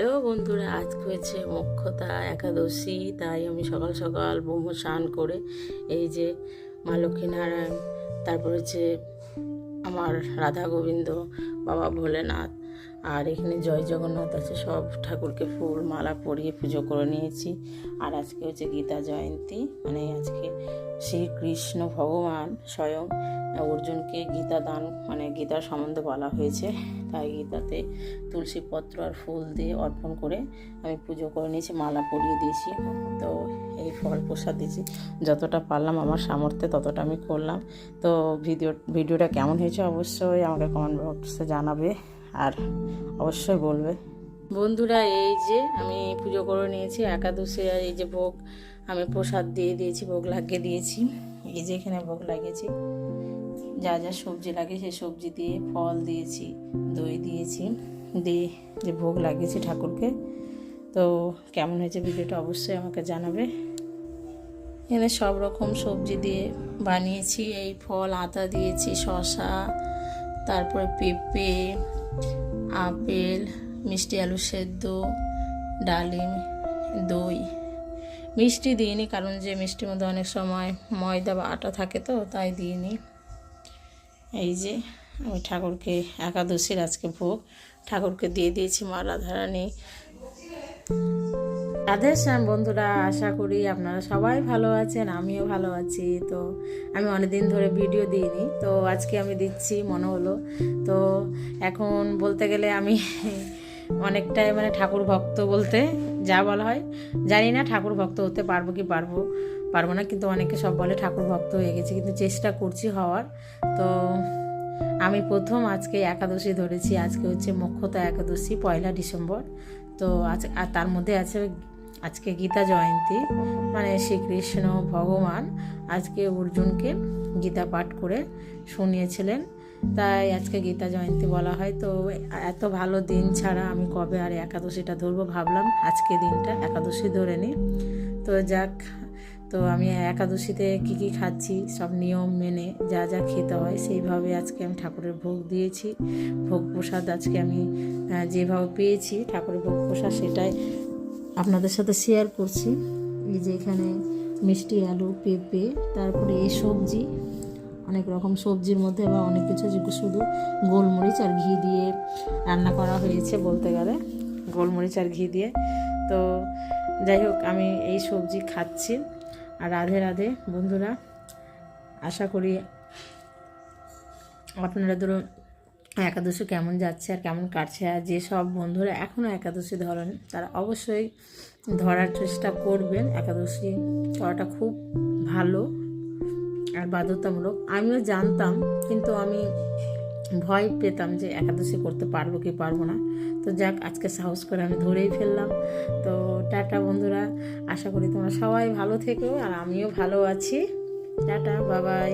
Hello বন্ধুরা, আজ হয়েছে মোক্ষদা একাদশী। তাই আমি সকাল সকাল ব্রহ্ম স্নান করে এই যে মা লক্ষ্মীনারায়ণ, তারপর হচ্ছে আমার রাধা গোবিন্দ, বাবা ভোলেনাথ, আর এখানে জয় জগন্নাথ আছে, সব ঠাকুরকে ফুল মালা পরিয়ে পুজো করে নিয়েছি। আর আজকে হচ্ছে গীতা জয়ন্তী, মানে আজকে শ্রীকৃষ্ণ ভগবান স্বয়ং অর্জুনকে গীতা দান, মানে গীতার সম্বন্ধে বলা হয়েছে। তাই গীতাতে তুলসী পত্র আর ফুল দিয়ে অর্পণ করে আমি পুজো করে নিয়েছি, মালা পরিয়ে দিয়েছি। তো এই ফল প্রসাদ দিয়েছি, যতটা পারলাম আমার সামর্থ্যে ততটা আমি করলাম। তো ভিডিওটা কেমন হয়েছে অবশ্যই আমাকে কমেন্ট বক্সে জানাবে আর অবশ্যই বলবে। বন্ধুরা, এই যে আমি পুজো করে নিয়েছি একাদশী, আর এই যে ভোগ আমি প্রসাদ দিয়ে দিয়েছি, ভোগ লাগিয়ে দিয়েছি। এই যে এখানে ভোগ লাগিয়েছি, যা যা সবজি লাগে সেই সবজি দিয়ে, ফল দিয়েছি, দই দিয়েছি, দিয়ে যে ভোগ লাগিয়েছি ঠাকুরকে। তো কেমন হয়েছে ভিডিওটা অবশ্যই আমাকে জানাবে। এখানে সব রকম সবজি দিয়ে বানিয়েছি, এই ফল আতা দিয়েছি, শসা, তারপরে পেঁপে, আপেল, মিষ্টি আলু সেদ্ধ, ডালিম, দই। মিষ্টি দিইনি, কারণ যে মিষ্টির মধ্যে অনেক সময় ময়দা বা আটা থাকে, তো তাই দিইনি। এই যে আমি ঠাকুরকে একাদশীর আজকে ভোগ ঠাকুরকে দিয়ে দিয়েছি। মা রাধারানী রাধেশ্যাম। বন্ধুরা, আশা করি আপনারা সবাই ভালো আছেন, আমিও ভালো আছি। তো আমি অনেকদিন ধরে ভিডিও দিইনি, তো আজকে আমি দিচ্ছি, মনে হলো। তো এখন বলতে গেলে আমি অনেকটাই মানে ঠাকুর ভক্ত বলতে যা বলা হয়, জানি না ঠাকুর ভক্ত হতে পারবো কি পারবো না, কিন্তু অনেকে সব বলে ঠাকুর ভক্ত হয়ে গেছে, কিন্তু চেষ্টা করছি হওয়ার। তো আমি প্রথম আজকে একাদশী ধরেছি, আজকে হচ্ছে মোক্ষদা একাদশী, 1 ডিসেম্বর। তো আর তার মধ্যে আছে আজকে গীতা জয়ন্তী, মানে শ্রীকৃষ্ণ ভগবান আজকে অর্জুনকে গীতা পাঠ করে শুনিয়েছিলেন, তাই আজকে গীতা জয়ন্তী বলা হয়। তো এত ভালো দিন ছাড়া আমি কবে আর একাদশীটা ধরবো, ভাবলাম আজকে দিনটা একাদশী ধরে নিই। তো যাক, তো আমি একাদশীতে কী কী খাচ্ছি সব নিয়ম মেনে যা যা খেতে হয় সেইভাবে আজকে আমি ঠাকুরের ভোগ দিয়েছি। ভোগ প্রসাদ আজকে আমি যেভাবে পেয়েছি ঠাকুরের ভোগ প্রসাদ, সেটাই আপনাদের সাথে শেয়ার করছি। এই যে এখানে মিষ্টি আলু, পেঁপে, তারপরে এই সবজি, অনেক রকম সবজির মধ্যে বা অনেক কিছু যেগুলো শুধু গোলমরিচ আর ঘি দিয়ে রান্না করা হয়েছে, বলতে গেলে গোলমরিচ আর ঘি দিয়ে। তো যাই হোক, আমি এই সবজি খাচ্ছি। আর রাধে রাধে বন্ধুরা, আশা করি আপনারা ধরুন একাদশী কেমন যাচ্ছে আর কেমন কাটছে। আর যেসব বন্ধুরা এখনও একাদশী ধরেন তারা অবশ্যই ধরার চেষ্টা করবেন। একাদশী করাটা খুব ভালো আর বাধ্যতামূলক। আমিও জানতাম, কিন্তু আমি ভয় পেতাম যে একাদশী করতে পারবো কি পারবো না। তো যাক, আজকে সাহস করে আমি ধরেই ফেললাম। তো টাটা বন্ধুরা, আশা করি তোমরা সবাই ভালো থেকো আর আমিও ভালো আছি। টাটা, বাবাই।